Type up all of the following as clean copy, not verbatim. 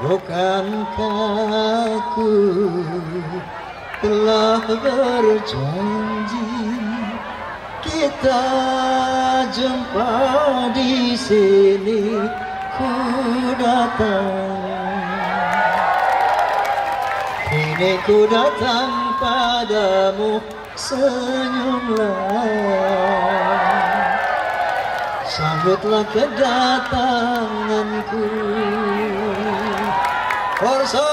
Bukankah aku telah berjanji kita jumpa di sini, ku datang. Kini ku datang padamu, senyumlah, sambutlah kedatanganku. Forza!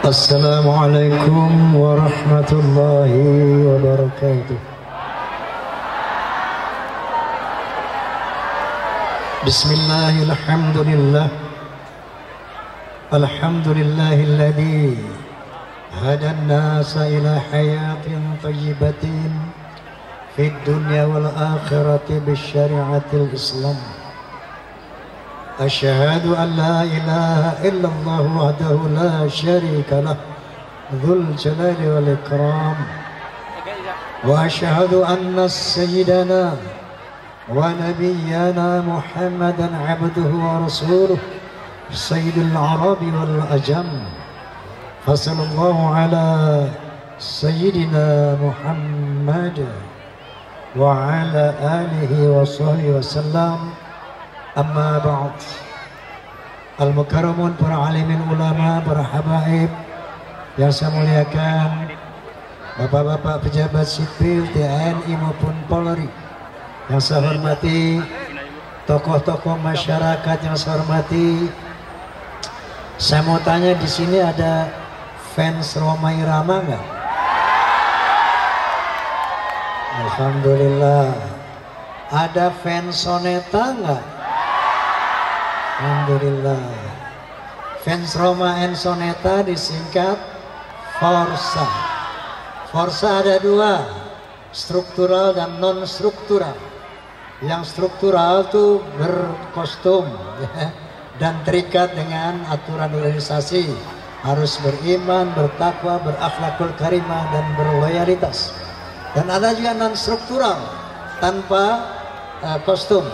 Assalamualaikum warahmatullahi wabarakatuh. Bismillahirrahmanirrahim. Alhamdulillahilladzi hadan nasa ila hayatin thayyibatin fid dunya wal akhirati bisyari'atil Islam. أشهد أن لا إله إلا الله وحده لا شريك له ذو الجلال والإكرام وأشهد أن سيدنا ونبينا محمدا عبده ورسوله سيد العرب والأجم فصلى الله على سيدنا محمد وعلى آله وصحبه وسلم. Amma ba'd. Al-mukarramun, para alimin ulama, para habaib yang saya muliakan, bapak-bapak pejabat sipil TNI maupun Polri yang saya hormati, tokoh-tokoh masyarakat yang saya hormati. Saya mau tanya, di sini ada fans Rhoma Irama nggak? Alhamdulillah. Ada fans Soneta nggak? Alhamdulillah. Fans Rhoma and Soneta disingkat Forza. Forza ada dua, struktural dan non struktural. Yang struktural itu berkostum ya, dan terikat dengan aturan organisasi, harus beriman, bertakwa, berakhlakul karimah dan berloyalitas. Dan ada juga non struktural tanpa kostum.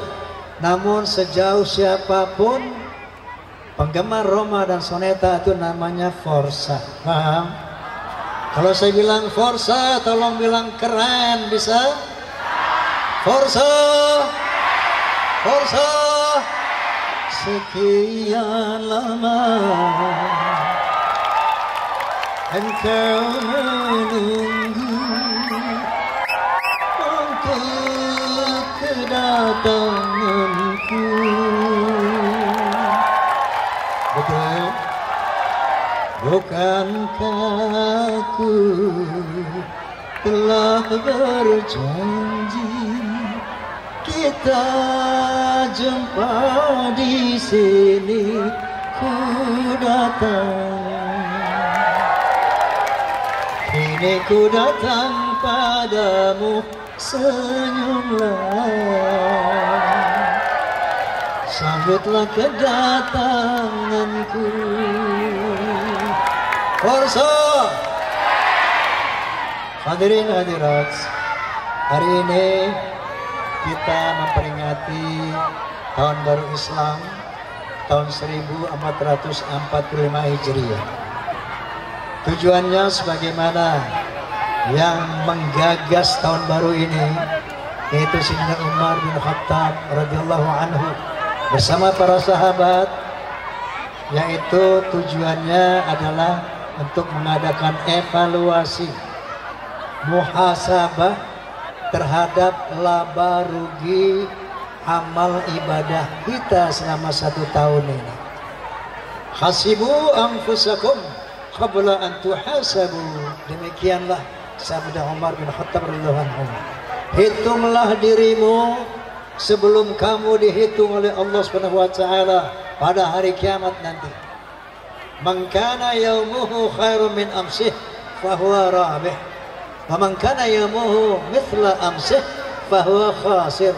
Namun sejauh siapapun penggemar Rhoma dan Soneta itu namanya Forza. Paham? Kalau saya bilang Forza, tolong bilang keren, bisa? Forza! Forza! Sekian lama engkau menunggu untuk kedatanganku. Betul? Bukankah aku telah berjanji kita jumpa di sini, ku datang. Kini ku datang padamu, senyumlah, sambutlah kedatanganku. Forza! Hadirin hadirat, hari ini kita memperingati tahun baru Islam tahun 1445 Hijriah. Tujuannya sebagaimana yang menggagas tahun baru ini, yaitu Sayyidina Umar bin Khattab radhiyallahu anhu bersama para sahabat, yaitu tujuannya adalah untuk mengadakan evaluasi, muhasabah terhadap laba rugi amal ibadah kita selama 1 tahun ini. Hasibu anfusakum qabla an tuhasabu. Demikianlah sabda Umar bin Khattab radhiyallahu anhu. Hitunglah dirimu sebelum kamu dihitung oleh Allah Subhanahu wa taala pada hari kiamat nanti. Man kana yaumuhu khairum min amsih fahuwa rabih. Wa man kana yaumuhu mithla amsih fahuwa khasir.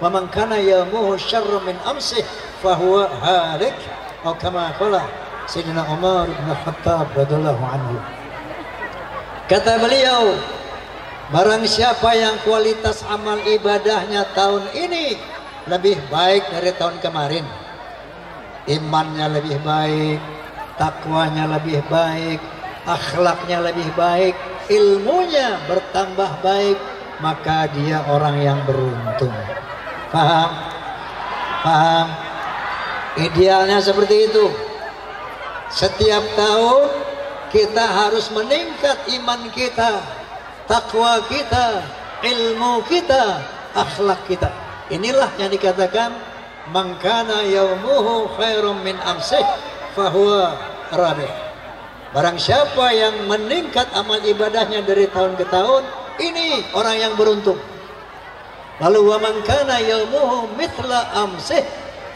Wa man kana yaumuhu syarrum min amsih fahuwa halik. Atau kama qala Sayyidina Umar bin Khattab radhiyallahu anhu. Kata beliau, barang siapa yang kualitas amal ibadahnya tahun ini lebih baik dari tahun kemarin, imannya lebih baik, takwanya lebih baik, akhlaknya lebih baik, ilmunya bertambah baik, maka dia orang yang beruntung. Paham? Paham? Idealnya seperti itu. Setiap tahun kita harus meningkat iman kita, takwa kita, ilmu kita, akhlak kita. Inilah yang dikatakan man kana yaumuhu khairum min amsih fahuwa rabih. Barang siapa yang meningkat amal ibadahnya dari tahun ke tahun, ini orang yang beruntung. Lalu wa man kana yaumuhu mithla amsih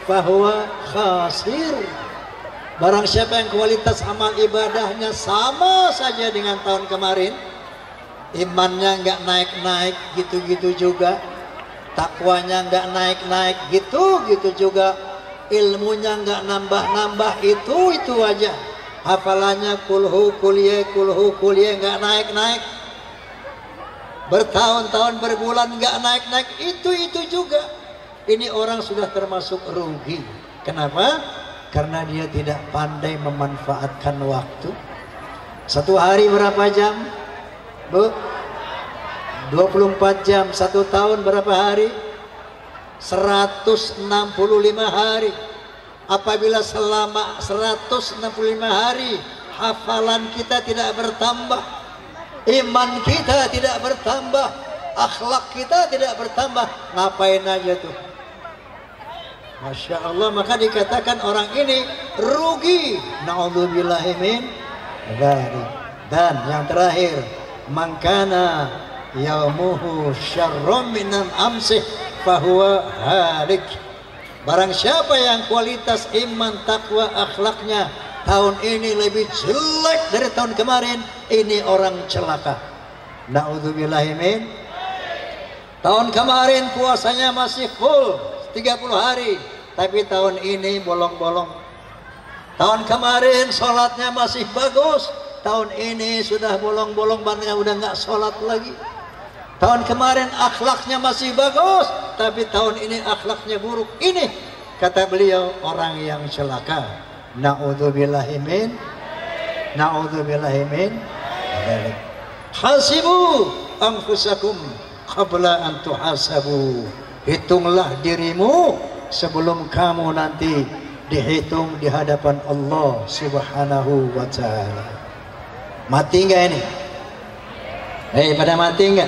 fahuwa khasir. Barang siapa yang kualitas amal ibadahnya sama saja dengan tahun kemarin, imannya nggak naik-naik gitu-gitu juga, takwanya nggak naik-naik gitu-gitu juga, ilmunya nggak nambah-nambah itu aja, hafalannya kulhu kuliah nggak naik-naik, bertahun-tahun berbulan nggak naik-naik itu juga. Ini orang sudah termasuk rugi. Kenapa? Karena dia tidak pandai memanfaatkan waktu. Satu hari berapa jam? Bu? 24 jam. Satu tahun berapa hari? 165 hari. Apabila selama 165 hari hafalan kita tidak bertambah, iman kita tidak bertambah, akhlak kita tidak bertambah, ngapain aja tuh? Masya Allah, maka dikatakan orang ini rugi. Na'udzubillahi min dzalik. Dan yang terakhir, man kana yaumuhu syarrum min amsih fahuwa halik. Barang siapa yang kualitas iman, takwa, akhlaknya tahun ini lebih jelek dari tahun kemarin, ini orang celaka. Na'udzubillahi min. Tahun kemarin puasanya masih full 30 hari, tapi tahun ini bolong-bolong. Tahun kemarin sholatnya masih bagus, tahun ini sudah bolong-bolong, bahkan udah nggak sholat lagi. Tahun kemarin akhlaknya masih bagus, tapi tahun ini akhlaknya buruk. Ini kata beliau orang yang celaka. Na'udzubillahi min. Na'udzubillahi min. Hasibu anfusakum qabla an tuhasabu. Hitunglah dirimu sebelum kamu nanti dihitung di hadapan Allah Subhanahu wa ta'ala. Mati enggak ini? Pada mati enggak?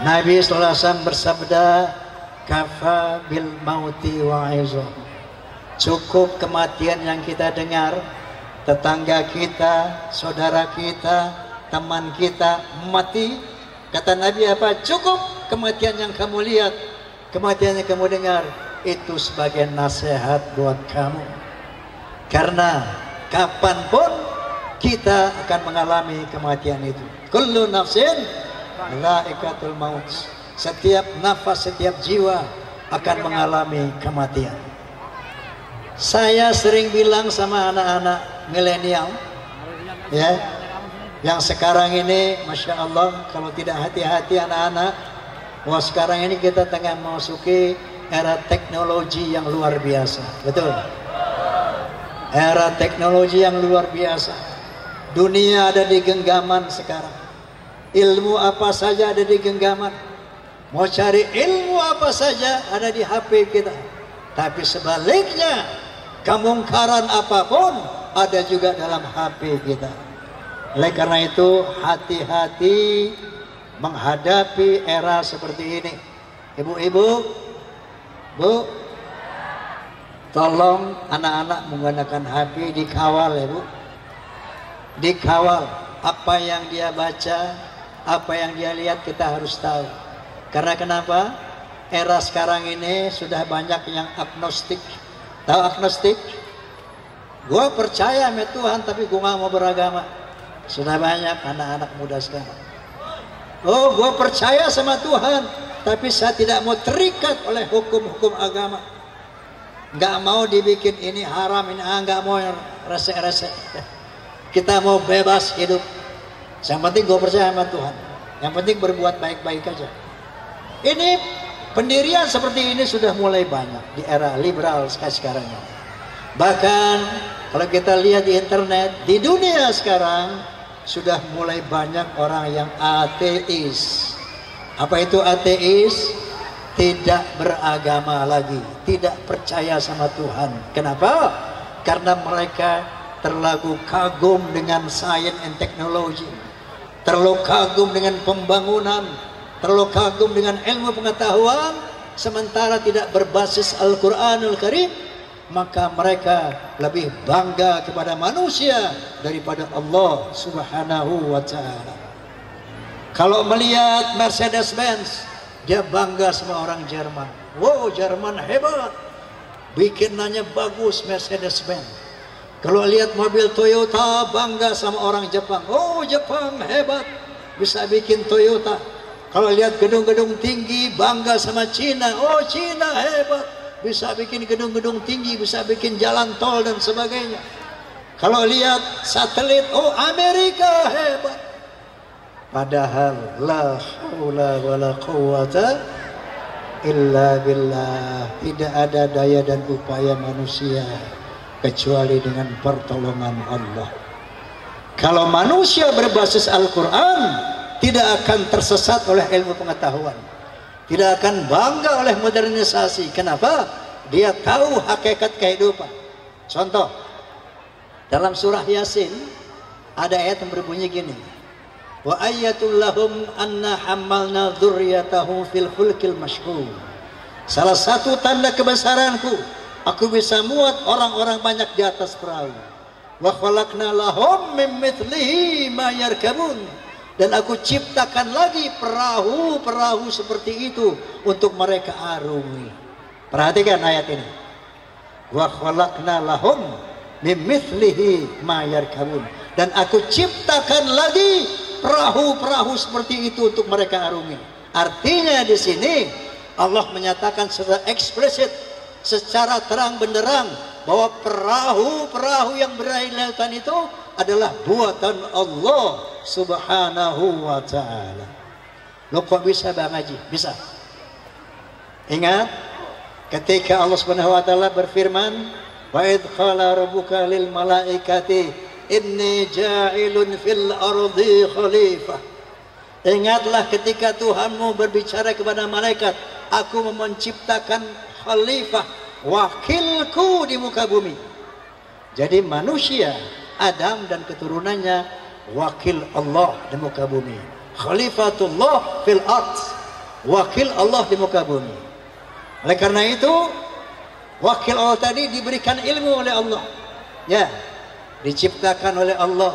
Nabi sallallahu alaihi wasallam bersabda, kafa bil mauti wa'izah. Cukup kematian yang kita dengar, tetangga kita, saudara kita, teman kita mati. Kata Nabi apa? Cukup kematian yang kamu lihat, kematian yang kamu dengar, itu sebagai nasihat buat kamu. Karena kapanpun kita akan mengalami kematian itu. Kullu nafsin dha'iqatul maut. Setiap nafas, setiap jiwa akan mengalami kematian. Saya sering bilang sama anak-anak milenial, ya, yang sekarang ini, Masya Allah, kalau tidak hati-hati anak-anak, wah sekarang ini kita tengah memasuki era teknologi yang luar biasa. Betul? Era teknologi yang luar biasa. Dunia ada di genggaman sekarang. Ilmu apa saja ada di genggaman. Mau cari ilmu apa saja ada di HP kita. Tapi sebaliknya, kemungkaran apapun ada juga dalam HP kita. Oleh karena itu, hati-hati menghadapi era seperti ini. Ibu-ibu, Bu, tolong anak-anak menggunakan HP dikawal ya Bu. Dikawal, apa yang dia baca, apa yang dia lihat kita harus tahu. Karena kenapa? Era sekarang ini sudah banyak yang agnostik. Tahu agnostik? Gue percaya sama Tuhan tapi gue gak mau beragama. Sudah banyak anak-anak muda sekarang. Oh, gue percaya sama Tuhan tapi saya tidak mau terikat oleh hukum-hukum agama. Gak mau dibikin ini haram, ini gak mau resek-resek. Kita mau bebas hidup. Yang penting gue percaya sama Tuhan. Yang penting berbuat baik-baik aja. Ini pendirian seperti ini sudah mulai banyak di era liberal sekarang. Bahkan kalau kita lihat di internet, di dunia sekarang sudah mulai banyak orang yang ateis. Apa itu ateis? Tidak beragama lagi, tidak percaya sama Tuhan. Kenapa? Karena mereka terlalu kagum dengan science and technology, terlalu kagum dengan pembangunan, terlalu kagum dengan ilmu pengetahuan, sementara tidak berbasis Al-Quranul Karim. Maka mereka lebih bangga kepada manusia daripada Allah Subhanahu wa ta'ala. Kalau melihat Mercedes-Benz, dia bangga sama orang Jerman. Wow, Jerman hebat, bikinannya bagus Mercedes-Benz. Kalau lihat mobil Toyota, bangga sama orang Jepang. Oh, Jepang hebat, bisa bikin Toyota. Kalau lihat gedung-gedung tinggi, bangga sama Cina. Oh, Cina hebat, bisa bikin gedung-gedung tinggi, bisa bikin jalan tol dan sebagainya. Kalau lihat satelit, oh Amerika hebat. Padahal la haula wala quwata illa billah, tidak ada daya dan upaya manusia kecuali dengan pertolongan Allah. Kalau manusia berbasis Al-Quran, tidak akan tersesat oleh ilmu pengetahuan, tidak akan bangga oleh modernisasi. Kenapa? Dia tahu hakikat kehidupan. Contoh, dalam surah Yasin ada ayat yang berbunyi gini: wa ayatul lahum anna hamalna dzurriyyatahum fil fulkil mashhur. Salah satu tanda kebesaranku, aku bisa muat orang-orang banyak di atas perahu. Wa khalaqna lahum min mithlihi ma yarkabun. Dan aku ciptakan lagi perahu-perahu seperti itu untuk mereka arungi. Perhatikan ayat ini. Wa khalaqna lahum min mithlihi ma yarkabun. Dan aku ciptakan lagi perahu-perahu seperti itu untuk mereka arungi. Artinya di sini Allah menyatakan secara eksplisit, secara terang benderang, bahwa perahu-perahu yang berada di lautan itu adalah buatan Allah Subhanahu wa ta'ala. Lo kok bisa Bang Haji? Bisa. Ingat ketika Allah Subhanahu wa ta'ala berfirman, wa idh qala rabbuka lil malaikati inni ja'ilun fil ardi khalifah. Ingatlah ketika Tuhanmu berbicara kepada malaikat, aku menciptakan khalifah, wakilku di muka bumi. Jadi manusia Adam dan keturunannya wakil Allah di muka bumi. Khalifatullah fil ard, wakil Allah di muka bumi. Oleh karena itu, wakil Allah tadi diberikan ilmu oleh Allah. Ya, diciptakan oleh Allah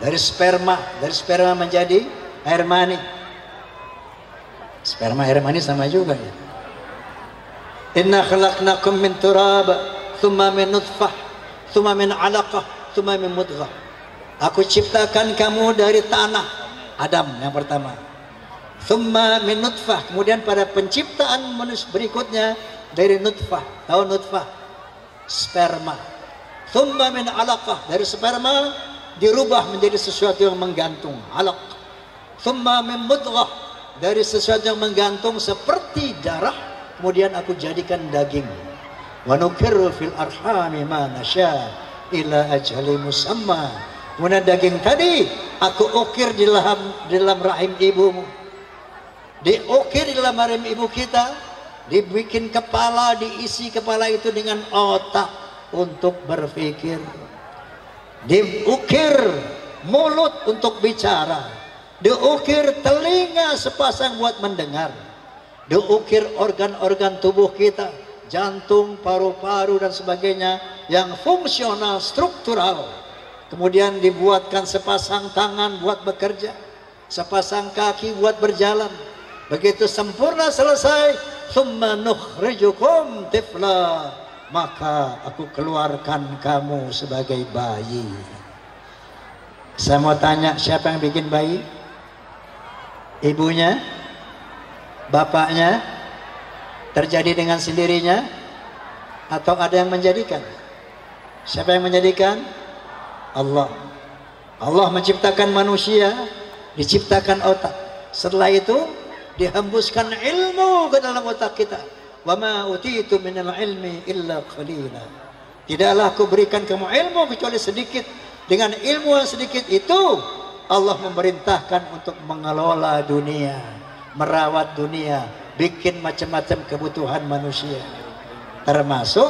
dari sperma menjadi air mani. Sperma air mani sama juga ya. Inna khalaqnakum min turab, thumma min nutfah, thumma min alaqah, thumma min mudghah. Aku ciptakan kamu dari tanah, Adam yang pertama. Thumma min nutfah, kemudian pada penciptaan manusia berikutnya dari nutfah. Tahu nutfah? Sperma. Thumma min alaqah, dari sperma dirubah menjadi sesuatu yang menggantung, alaq. Thumma min mudghah, dari sesuatu yang menggantung seperti darah, kemudian aku jadikan daging. Wa nukirru fil arhami ma nasya ila ajali musamma. Kemudian daging tadi aku ukir di dalam rahim ibumu. Diukir di dalam rahim ibu kita, dibikin kepala, diisi kepala itu dengan otak untuk berpikir. Diukir mulut untuk bicara. Diukir telinga sepasang buat mendengar. Diukir organ-organ tubuh kita, jantung, paru-paru dan sebagainya yang fungsional, struktural. Kemudian dibuatkan sepasang tangan buat bekerja, sepasang kaki buat berjalan. Begitu sempurna selesai, thumma nukhrijukum tifla. maka aku keluarkan kamu sebagai bayi. Saya mau tanya, siapa yang bikin bayi? Ibunya? Bapaknya? Terjadi dengan sendirinya? Atau ada yang menjadikan? Siapa yang menjadikan? Allah. Allah menciptakan manusia, diciptakan otak. Setelah itu dihembuskan ilmu ke dalam otak kita. Wa ma utitu minal ilmi illa qalila. Tidaklah aku berikan kamu ilmu kecuali sedikit. Dengan ilmu yang sedikit itu Allah memerintahkan untuk mengelola dunia, merawat dunia, bikin macam-macam kebutuhan manusia, termasuk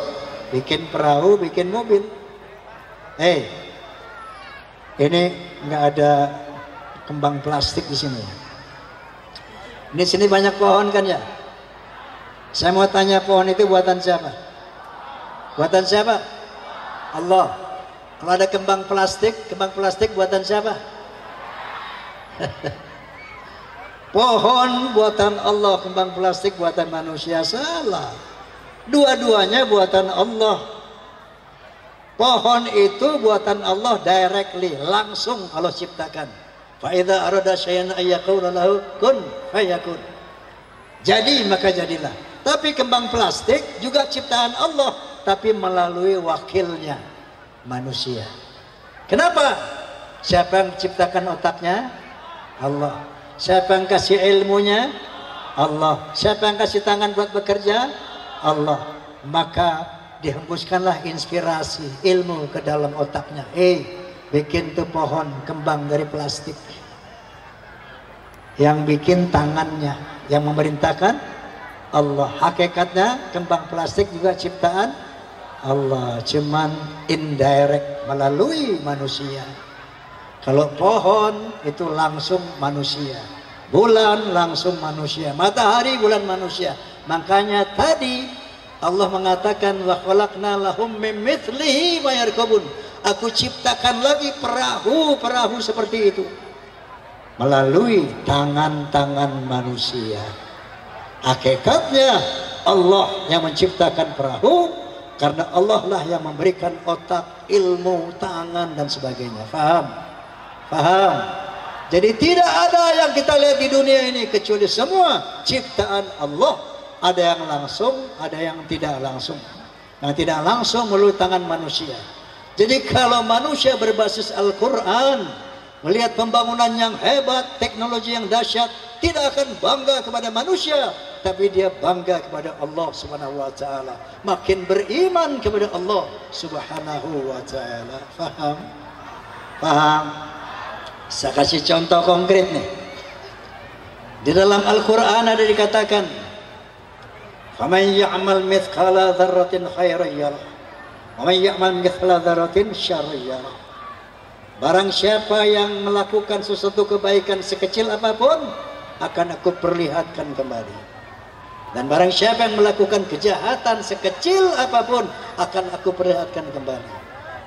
bikin perahu, bikin mobil. Ini nggak ada kembang plastik di sini. Di sini banyak pohon kan ya? Saya mau tanya, pohon itu buatan siapa? Buatan siapa? Allah. Kalau ada kembang plastik buatan siapa? Pohon buatan Allah, kembang plastik buatan manusia. Salah. Dua-duanya buatan Allah. Pohon itu buatan Allah directly, langsung Allah ciptakan. Fa idza arada syai'an ayyaqula lahu kun fayakun. Jadi maka jadilah. Tapi kembang plastik juga ciptaan Allah, tapi melalui wakilnya, manusia. Kenapa? Siapa yang ciptakan otaknya? Allah. Siapa yang kasih ilmunya? Allah. Siapa yang kasih tangan buat bekerja? Allah. Maka dihembuskanlah inspirasi ilmu ke dalam otaknya. Bikin tuh pohon kembang dari plastik. Yang bikin tangannya, yang memerintahkan Allah. Hakikatnya kembang plastik juga ciptaan Allah, cuman indirect, melalui manusia. Kalau pohon itu langsung manusia, bulan langsung manusia, matahari bulan manusia. Makanya tadi Allah mengatakan wa khalaqna lahum mim mithlihi ma yarkabun. Aku ciptakan lagi perahu-perahu seperti itu melalui tangan-tangan manusia. Hakikatnya Allah yang menciptakan perahu, karena Allah lah yang memberikan otak, ilmu, tangan dan sebagainya. Faham? Faham? Jadi tidak ada yang kita lihat di dunia ini kecuali semua ciptaan Allah. Ada yang langsung, ada yang tidak langsung. Yang tidak langsung melalui tangan manusia. Jadi kalau manusia berbasis Al-Quran, melihat pembangunan yang hebat, teknologi yang dahsyat, tidak akan bangga kepada manusia, tapi dia bangga kepada Allah Subhanahu wa taala. Makin beriman kepada Allah Subhanahu wa taala. Faham? Paham? Saya kasih contoh konkret nih. Di dalam Al-Quran ada dikatakan, faman ya'mal mithqala dzarratin khairan yarah, wa man ya'mal mithqala dzarratin syarran yarah. Barang siapa yang melakukan sesuatu kebaikan sekecil apapun, akan aku perlihatkan kembali. Dan barang siapa yang melakukan kejahatan sekecil apapun, akan aku perlihatkan kembali.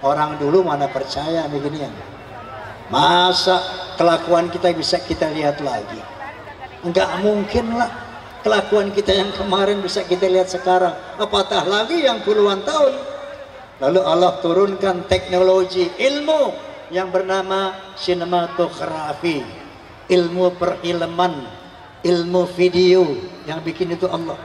Orang dulu mana percaya beginian? Masa kelakuan kita bisa kita lihat lagi? Enggak mungkin lah. Kelakuan kita yang kemarin bisa kita lihat sekarang, apatah lagi yang puluhan tahun. Lalu Allah turunkan teknologi ilmu yang bernama sinematografi, ilmu perfilman, ilmu video, yang bikin itu Allah.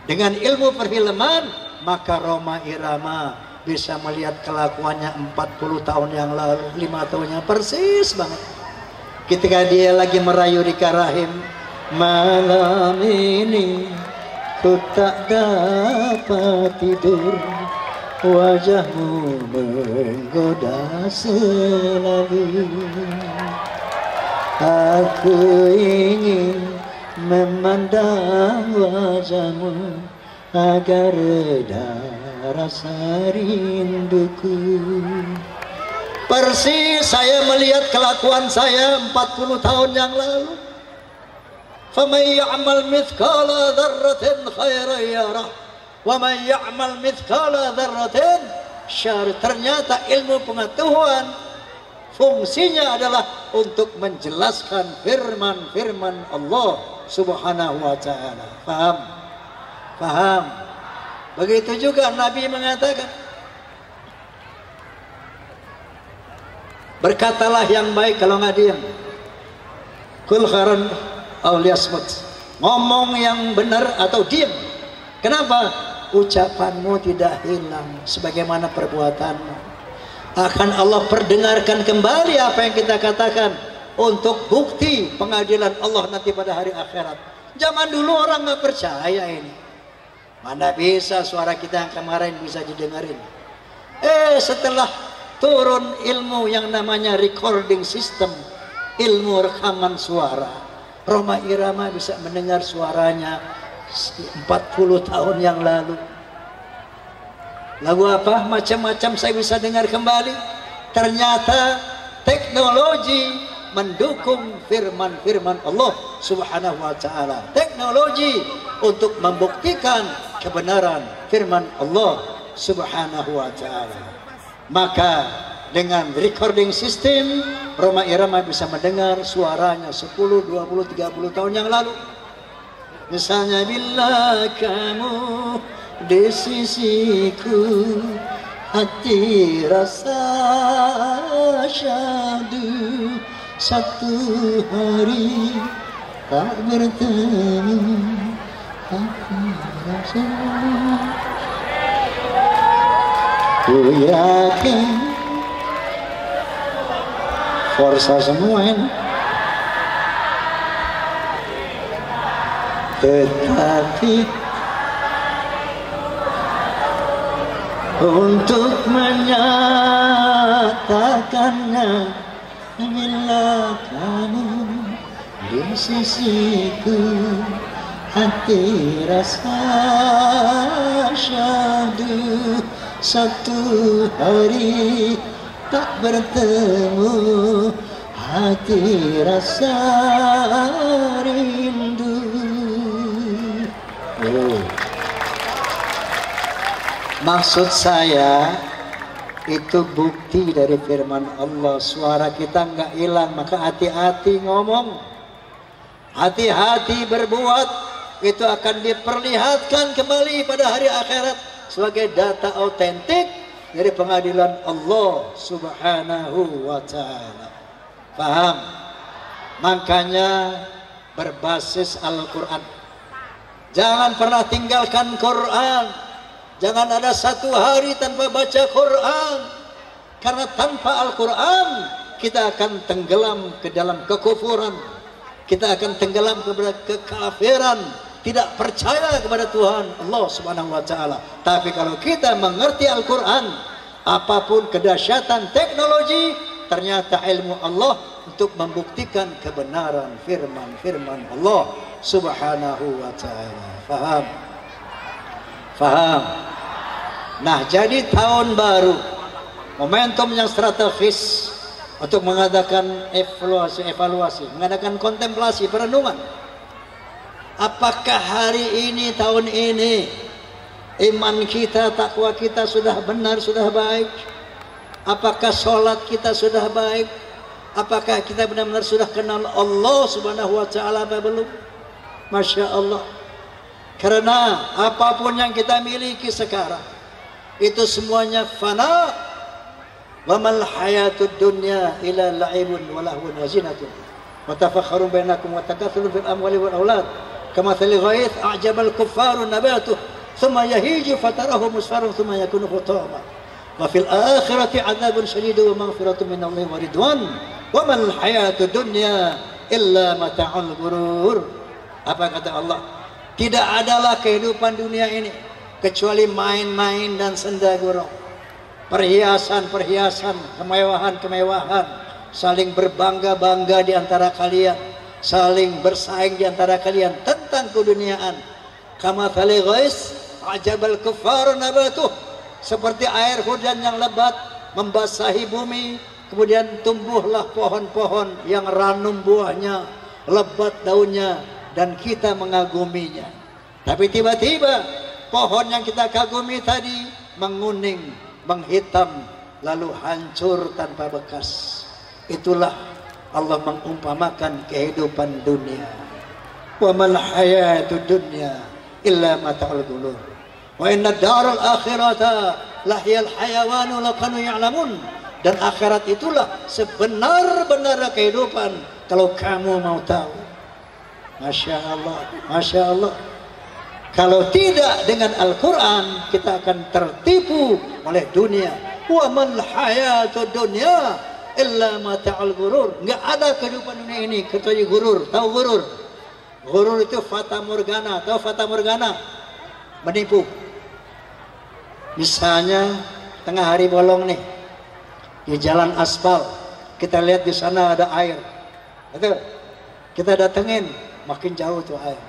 Dengan ilmu perfilman, maka Roma Irama bisa melihat kelakuannya 40 tahun yang lalu, 5 tahun yang persis banget. Ketika dia lagi merayu Rika Rahim, malam ini ku tak dapat tidur, wajahmu menggoda selalu. Aku ingin memandang wajahmu agar reda rasa rinduku. Persis saya melihat kelakuan saya 40 tahun yang lalu. فَمَنْ يَعْمَلْ مِثْقَالَ ذَرَّةٍ خَيْرًا يَرَهُ وَمَنْ يَعْمَلْ مِثْقَالَ ذَرَّةٍ شَرًّا. Ternyata ilmu pengetahuan fungsinya adalah untuk menjelaskan firman-firman Allah Subhanahu wa taala. Paham? Paham? Begitu juga Nabi mengatakan, berkatalah yang baik kalau nggak diam. Kul khairan aw liyasmut. Ngomong yang benar atau diam. Kenapa? Ucapanmu tidak hilang sebagaimana perbuatanmu. Akan Allah perdengarkan kembali apa yang kita katakan untuk bukti pengadilan Allah nanti pada hari akhirat. Zaman dulu orang nggak percaya ini. Mana bisa suara kita yang kemarin bisa didengarin. Setelah turun ilmu yang namanya recording system, ilmu rekaman suara, Rhoma Irama bisa mendengar suaranya 40 tahun yang lalu. Lagu apa? Macam-macam saya bisa dengar kembali. Ternyata teknologi mendukung firman-firman Allah Subhanahu wa ta'ala. Teknologi untuk membuktikan kebenaran firman Allah Subhanahu wa ta'ala. Maka dengan recording system, Rhoma Irama bisa mendengar suaranya 10, 20, 30 tahun yang lalu. Misalnya, bila kamu di sisiku, hati rasa syahdu, satu hari tak bertemu, hati rasa. Ku yakin Forza semua ini. Tetapi untuk menyatakannya, bila kamu di sisiku, hati rasa syahdu, satu hari tak bertemu, hati rasa rindu. Maksud saya itu bukti dari firman Allah. Suara kita nggak hilang, maka hati-hati ngomong, hati-hati berbuat. Itu akan diperlihatkan kembali pada hari akhirat sebagai data autentik dari pengadilan Allah Subhanahu wa ta'ala. Paham? Makanya berbasis Al-Quran. Jangan pernah tinggalkan Quran. Jangan ada satu hari tanpa baca Quran. Karena tanpa Al-Quran kita akan tenggelam ke dalam kekufuran. Kita akan tenggelam kepada kekafiran, tidak percaya kepada Tuhan Allah Subhanahu wa ta'ala. Tapi kalau kita mengerti Al-Quran, apapun kedahsyatan teknologi, ternyata ilmu Allah untuk membuktikan kebenaran firman-firman Allah Subhanahu wa ta'ala. Faham? Faham? Nah, jadi tahun baru, momentum yang strategis untuk mengadakan evaluasi, mengadakan kontemplasi, perenungan. Apakah hari ini, tahun ini, iman kita, takwa kita sudah benar, sudah baik? Apakah sholat kita sudah baik? Apakah kita benar-benar sudah kenal Allah Subhanahu wa ta'ala apa belum? Masya Allah. Karena apapun yang kita miliki sekarang, itu semuanya fana. Wa mal hayatud dunya ila la'ibun wa lahwun wa zinatun wa tafakharun bainakum wa takathurun fil amwali wal aulad kamathali ghaith a'jabal kuffaru nabatuh thumma yahiju fatarahu musfarran thumma yakunu hutama wa fil akhirati 'adzabun shadidun wa maghfiratun min Allah wa ridwan wa mal hayatud dunya illa mata'ul ghurur. Apa kata Allah? Tidak adalah kehidupan dunia ini kecuali main-main dan senda gurau, perhiasan-perhiasan, kemewahan-kemewahan, saling berbangga-bangga di antara kalian, saling bersaing di antara kalian tentang keduniaan. Kamathali ghais ajabal kuffar nabatuh, seperti air hujan yang lebat membasahi bumi, kemudian tumbuhlah pohon-pohon yang ranum buahnya, lebat daunnya, dan kita mengaguminya. Tapi tiba-tiba pohon yang kita kagumi tadi menguning, menghitam, lalu hancur tanpa bekas. Itulah Allah mengumpamakan kehidupan dunia. Wa mal hayatud dunya illa mata'ul ghurur. Wa inna daral akhirata lahiyal hayawanu lakanu ya'lamun. Dan akhirat itulah sebenar-benar kehidupan kalau kamu mau tahu. Masya Allah, Masya Allah. Kalau tidak dengan Al-Quran, kita akan tertipu oleh dunia. Wa mal hayatud dunya illa mata'ul ghurur. Enggak ada kehidupan dunia ini kecuali gurur. Tahu gurur? Gurur itu fata morgana. Tahu fata morgana? Menipu. Misalnya tengah hari bolong nih, di jalan aspal, kita lihat di sana ada air. Betul? Kita datengin, makin jauh tuh air.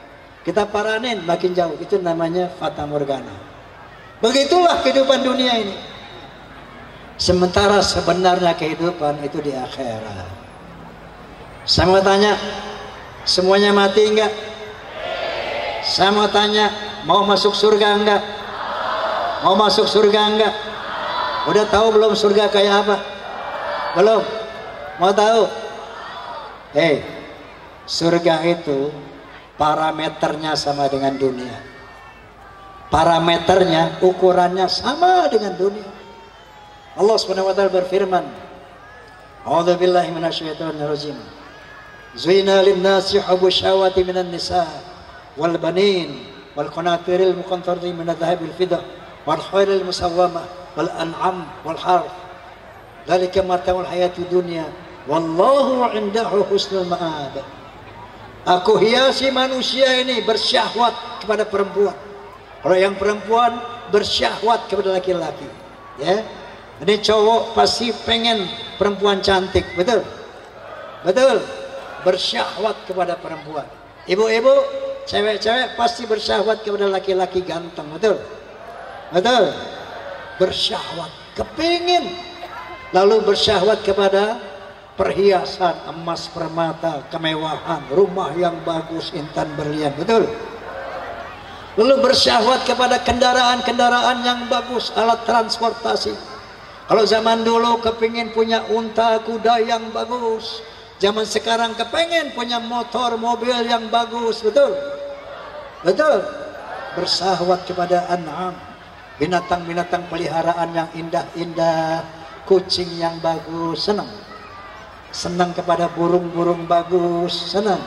Kita paranin, makin jauh. Itu namanya fata morgana. Begitulah kehidupan dunia ini. Sementara sebenarnya kehidupan itu di akhirat. Saya mau tanya, semuanya mati enggak? Saya mau tanya, mau masuk surga enggak? Mau masuk surga enggak? Udah tahu belum surga kayak apa? Belum? Mau tahu? Surga itu parameternya sama dengan dunia. Parameternya, ukurannya sama dengan dunia. Allah Subhanahu wa taala berfirman, A'udzu billahi minasyaitonir rajim. Zuyina lin-nasi hubbu syahawati minan nisa wal banin wal qanatiril muqantarati minadh dhahabil fiddah wal khairil musawwamah wal an'am wal harth. Dzalika mata'ul hayatid dunya wallahu 'indahu husnul ma'ab. Aku hiasi manusia ini bersyahwat kepada perempuan. Kalau yang perempuan bersyahwat kepada laki-laki, ya. Ini cowok pasti pengen perempuan cantik, betul? Betul. Bersyahwat kepada perempuan. Ibu-ibu, cewek-cewek pasti bersyahwat kepada laki-laki ganteng, betul? Betul. Bersyahwat, kepingin. Lalu bersyahwat kepada perhiasan, emas, permata, kemewahan, rumah yang bagus, intan berlian, betul? Lalu bersyahwat kepada kendaraan-kendaraan yang bagus, alat transportasi. Kalau zaman dulu kepingin punya unta, kuda yang bagus. Zaman sekarang kepingin punya motor, mobil yang bagus, betul? Betul. Bersyahwat kepada an'am, binatang-binatang peliharaan yang indah-indah, kucing yang bagus, senang. Senang kepada burung-burung bagus, senang.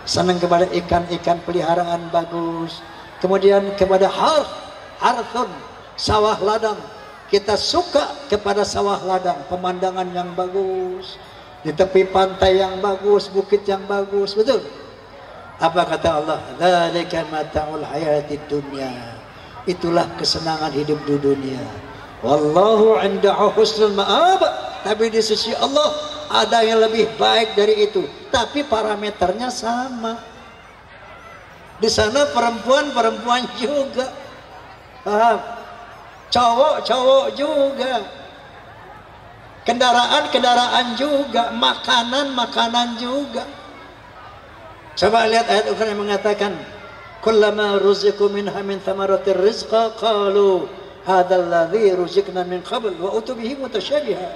Senang kepada ikan-ikan peliharaan bagus. Kemudian kepada harthun, sawah ladang. Kita suka kepada sawah ladang, pemandangan yang bagus, di tepi pantai yang bagus, bukit yang bagus, betul? Apa kata Allah? Dzalika mata'ul hayatid dunya. Itulah kesenangan hidup di dunia. Wallahu 'indahu husnul ma'ab. Tapi di sisi Allah ada yang lebih baik dari itu, tapi parameternya sama. Di sana perempuan juga, paham? Cowok juga, kendaraan juga, makanan juga. Coba lihat ayat Al-Quran yang mengatakan, kullama ruziqu minha min thamaratir rizqa qalu hadzal ladzi ruziqna min qabl wa utubihi mutasyabiha.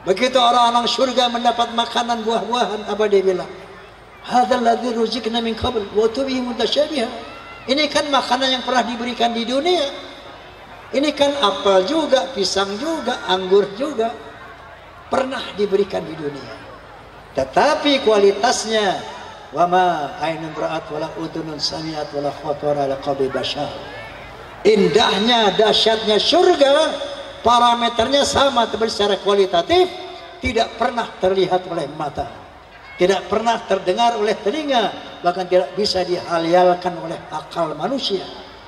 Begitu orang-orang surga mendapat makanan buah-buahan, apa dia bilang? Hadzal ladzi ruziqna min qabl wa utubihi mutasyabiha. Ini kan makanan yang pernah diberikan di dunia. Ini kan apel juga, pisang juga, anggur juga pernah diberikan di dunia. Tetapi kualitasnya, wama ainun ra'at wala udhunun sami'at wala khatara ala qalbi bashar. Indahnya, dahsyatnya surga, parameternya sama, tapi secara kualitatif tidak pernah terlihat oleh mata, tidak pernah terdengar oleh telinga, bahkan tidak bisa dihayalkan oleh akal manusia.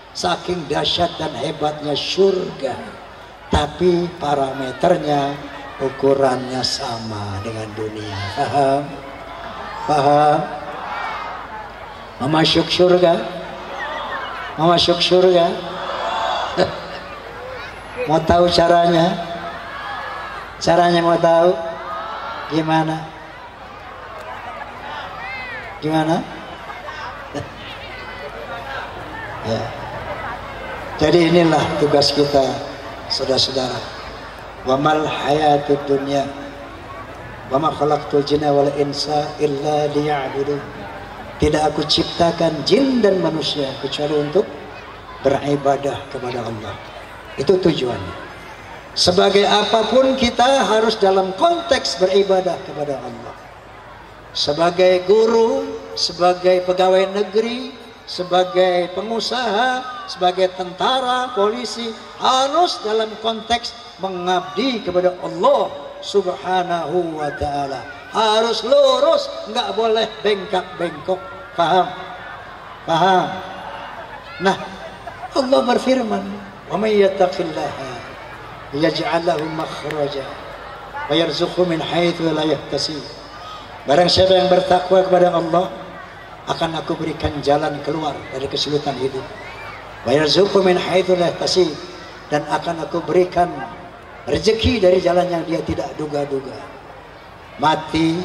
Saking dahsyat dan hebatnya surga, tapi parameternya, ukurannya sama dengan dunia. Paham? Paham? Mau masuk surga? Mau masuk surga? Mau tahu caranya? Caranya mau tahu? Gimana? Gimana? Ya. Jadi inilah tugas kita, saudara-saudara. Wa mal hayatud dunya wa ma khalaqtul jinna wal insa illa liya'budun. Tidak aku ciptakan jin dan manusia kecuali untuk beribadah kepada Allah. Itu tujuannya. Sebagai apapun kita harus dalam konteks beribadah kepada Allah. Sebagai guru, sebagai pegawai negeri, sebagai pengusaha, sebagai tentara, polisi, harus dalam konteks mengabdi kepada Allah Subhanahu wa ta'ala. Harus lurus, nggak boleh bengkak-bengkok. Paham? Paham? Nah, Allah berfirman, "Wa may yattaqillaha yaj'al lahu makhraja wa yarzuqhu min haitsu la yahtasib." Barang siapa yang bertakwa kepada Allah, akan aku berikan jalan keluar dari kesulitan hidup. Wa yarzuqhu min haitsu la yahtasib, dan akan aku berikan rezeki dari jalan yang dia tidak duga-duga. Mati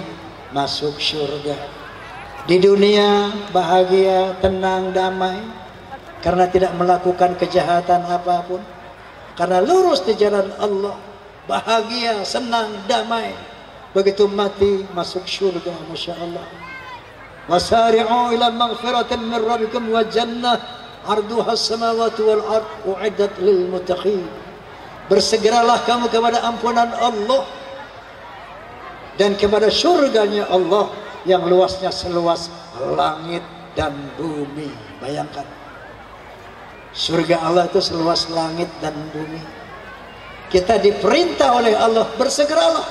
masuk surga. Di dunia bahagia, tenang, damai karena tidak melakukan kejahatan apapun. Karena lurus di jalan Allah, bahagia, senang, damai. Begitu mati masuk surga, masya Allah. Wasari'u ila maghfiratin min rabbikum wa jannah arduha as-samawati wal ard u'iddat lil muttaqin. Bersegeralah kamu kepada ampunan Allah dan kepada surganya Allah yang luasnya seluas langit dan bumi. Bayangkan, surga Allah itu seluas langit dan bumi. Kita diperintah oleh Allah, bersegeralah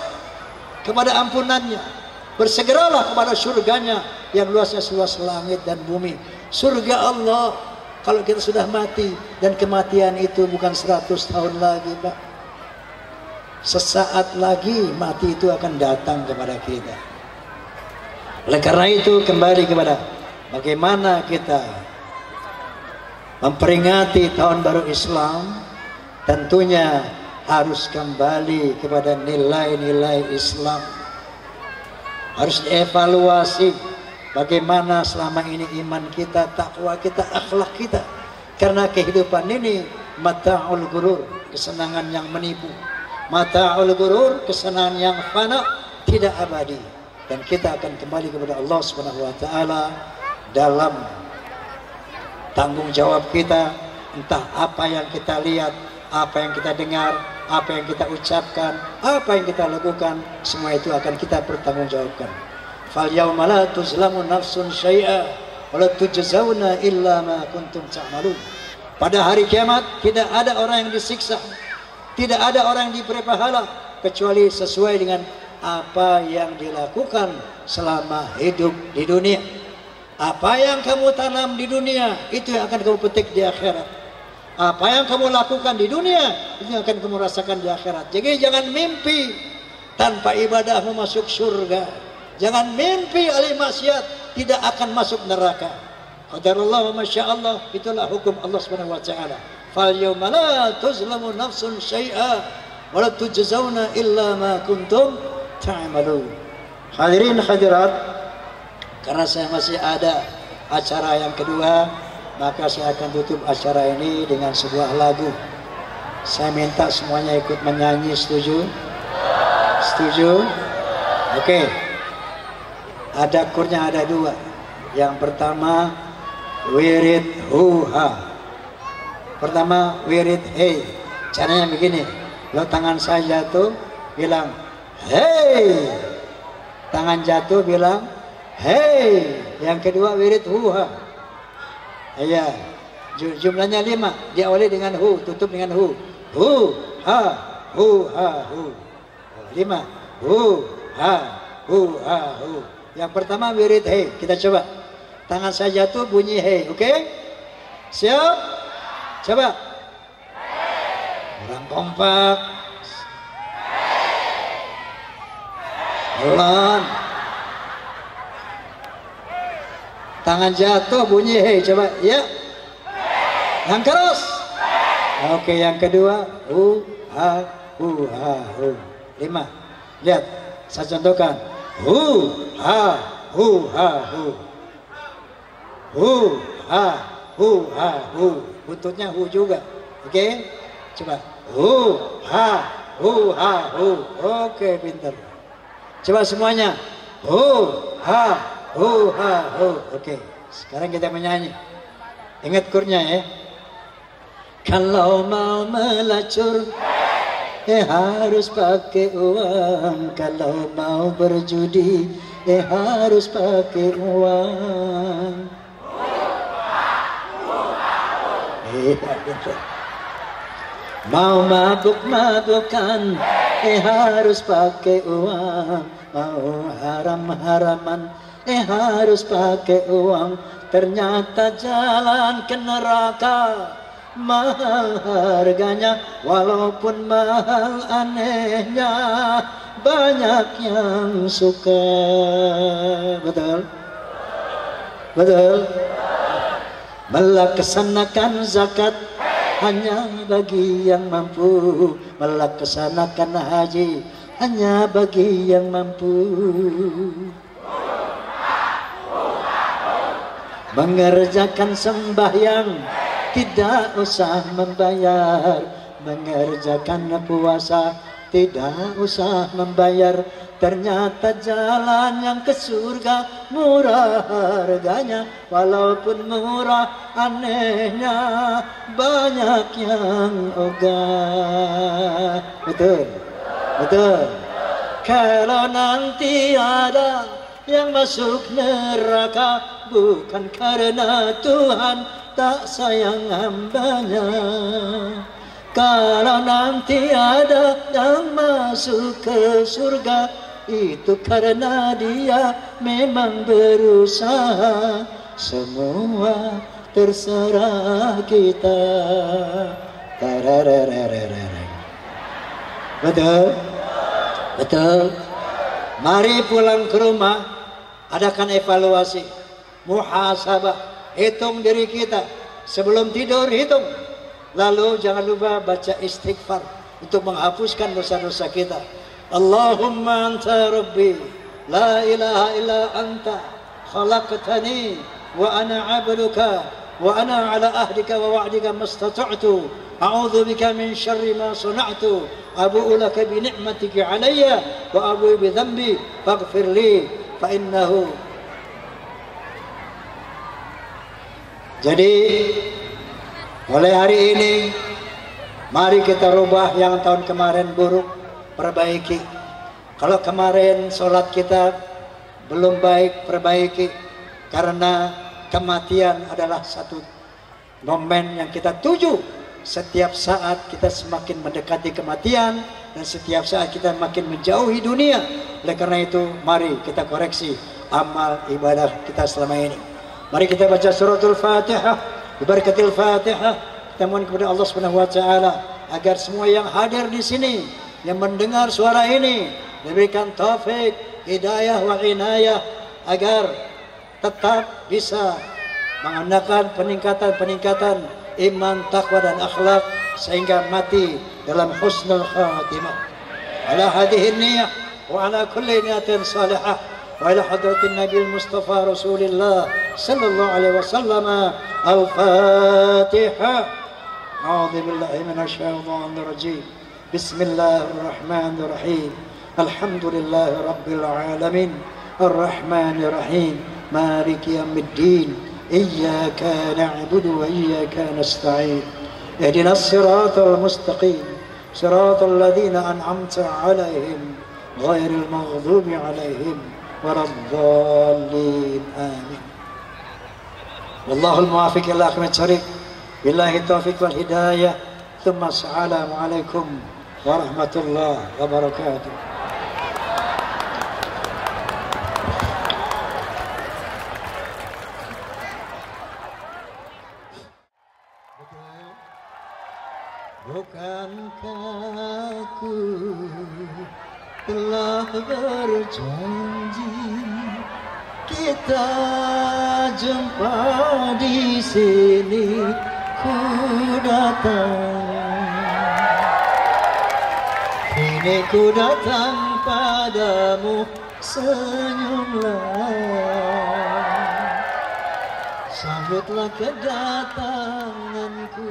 kepada ampunannya, bersegeralah kepada surganya yang luasnya seluas langit dan bumi. Surga Allah, kalau kita sudah mati, dan kematian itu bukan 100 tahun lagi, Pak. Sesaat lagi mati itu akan datang kepada kita. Oleh karena itu, kembali kepada bagaimana kita memperingati tahun baru Islam, tentunya harus kembali kepada nilai-nilai Islam. Harus dievaluasi bagaimana selama ini iman kita, takwa kita, akhlak kita. Karena kehidupan ini mata'ul gurur, kesenangan yang menipu. Mata'ul gurur, kesenangan yang fana, tidak abadi. Dan kita akan kembali kepada Allah Subhanahu wa ta'ala dalam tanggung jawab kita, entah apa yang kita lihat, apa yang kita dengar, apa yang kita ucapkan, apa yang kita lakukan, semua itu akan kita pertanggungjawabkan. Fal yauma la tuzlamu nafsun syai'a wa la tujzauna illa ma kuntum ta'malun. Pada hari kiamat tidak ada orang yang disiksa, tidak ada orang yang diberi pahala kecuali sesuai dengan apa yang dilakukan selama hidup di dunia. Apa yang kamu tanam di dunia, itu yang akan kamu petik di akhirat. Apa yang kamu lakukan di dunia, itu yang akan kamu rasakan di akhirat. Jadi jangan mimpi tanpa ibadahmu masuk surga. Jangan mimpi ahli maksiat tidak akan masuk neraka. Qadarullah wa masyaallah, itulah hukum Allah Subhanahu wa taala. Fal yauma la tuzlamu nafsun syai'a wa la tujzauna illa ma kuntum ta'malun. Hadirin hadirat, karena saya masih ada acara yang kedua, maka saya akan tutup acara ini dengan sebuah lagu. Saya minta semuanya ikut menyanyi, setuju? Setuju? Oke. Ada kurnya ada dua. Yang pertama wirid huha. Pertama wirid hey. Caranya begini. Lo tangan saya jatuh bilang hey. Tangan jatuh bilang hey. Yang kedua wirid huha. Iya, jumlahnya 5. Diawali dengan hu, tutup dengan hu. Hu, ha, hu, ha, hu. 5. Hu, ha, hu, ha, hu. Yang pertama wirid hey. Kita coba. Tangan saya jatuh bunyi hey, oke? Siap? Coba. Orang kompak. Pelan. Tangan jatuh bunyi hey, coba ya. Yang keras. Oke, yang kedua hu ha hu ha hu. 5. Lihat, saya contohkan. Hu ha hu ha hu. Hu ha hu ha hu. Buntutnya hu juga. Oke? Coba. Hu ha hu ha hu. Oke, pintar. Coba semuanya. Hu ha hu ha hu. Oke, sekarang kita menyanyi. Ingat kurnya ya. Kalau mau melacur harus pakai uang. Kalau mau berjudi harus pakai uang. Mau mabuk-mabukan harus pakai uang. Mau haram-haraman harus pakai uang. Ternyata jalan ke neraka mahal harganya, walaupun mahal anehnya banyak yang suka. Betul? Betul? Melaksanakan zakat hanya bagi yang mampu. Melaksanakan haji hanya bagi yang mampu. Mengerjakan sembahyang tidak usah membayar. Mengerjakan puasa tidak usah membayar. Ternyata jalan yang ke surga murah harganya, walaupun murah anehnya banyak yang ogah. Betul? Betul? Kalau nanti ada yang masuk neraka bukan karena Tuhan tak sayang hambanya. Kalau nanti ada yang masuk ke surga, itu karena dia memang berusaha. Semua terserah kita. Betul? Betul? Mari pulang ke rumah, adakan evaluasi, muhasabah, hitung diri kita. Sebelum tidur hitung. Lalu jangan lupa baca istighfar untuk menghapuskan dosa-dosa kita. Allahumma anta rabbi la ilaha illa anta khalaqtani wa ana abduka wa ana ala ahdika wa wa'dika mastata'tu a'udzu bika min syarri ma sana'tu abu'u laka bi ni'matika alayya wa abu'u bi dhanbi faghfir li fa innahu. Jadi mulai hari ini mari kita rubah yang tahun kemarin buruk, perbaiki. Kalau kemarin sholat kita belum baik, perbaiki. Karena kematian adalah satu momen yang kita tuju. Setiap saat kita semakin mendekati kematian, dan setiap saat kita makin menjauhi dunia. Oleh karena itu mari kita koreksi amal ibadah kita selama ini. Mari kita baca suratul Fatihah. Berkatil Fatihah, kita mohon kepada Allah Subhanahu wa taala agar semua yang hadir di sini, yang mendengar suara ini, diberikan taufik, hidayah wa inayah agar tetap bisa mengandalkan peningkatan iman, takwa dan akhlak sehingga mati dalam husnul khatimah. Ala hadhihi niyyah wa ala kulli niyatin salihah wa ila hadratin Nabi Mustafa Rasulillah sallallahu alaihi wasallam. Al-Fatihah. A'udzu billahi minasyaitonir rajim. Bismillahirrahmanirrahim. Alhamdulillahi rabbil alamin. Arrahmanir rahim. Maliki yaumiddin. Iyyaka na'budu wa iyyaka nasta'in. Ihdinas siratal mustaqim. Siratal ladzina an'amta 'alaihim ghairil maghdubi 'alaihim waladdallin. Amin. Wallahul muwaffiq ila aqwamit thariq. Billahi taufiq wal hidayah. Tsumma assalamu alaikum warahmatullahi wabarakatuh. Bukankah aku telah berjanji kita jumpa di sini, ku datang. Kini ku datang padamu, senyumlah, sambutlah kedatanganku.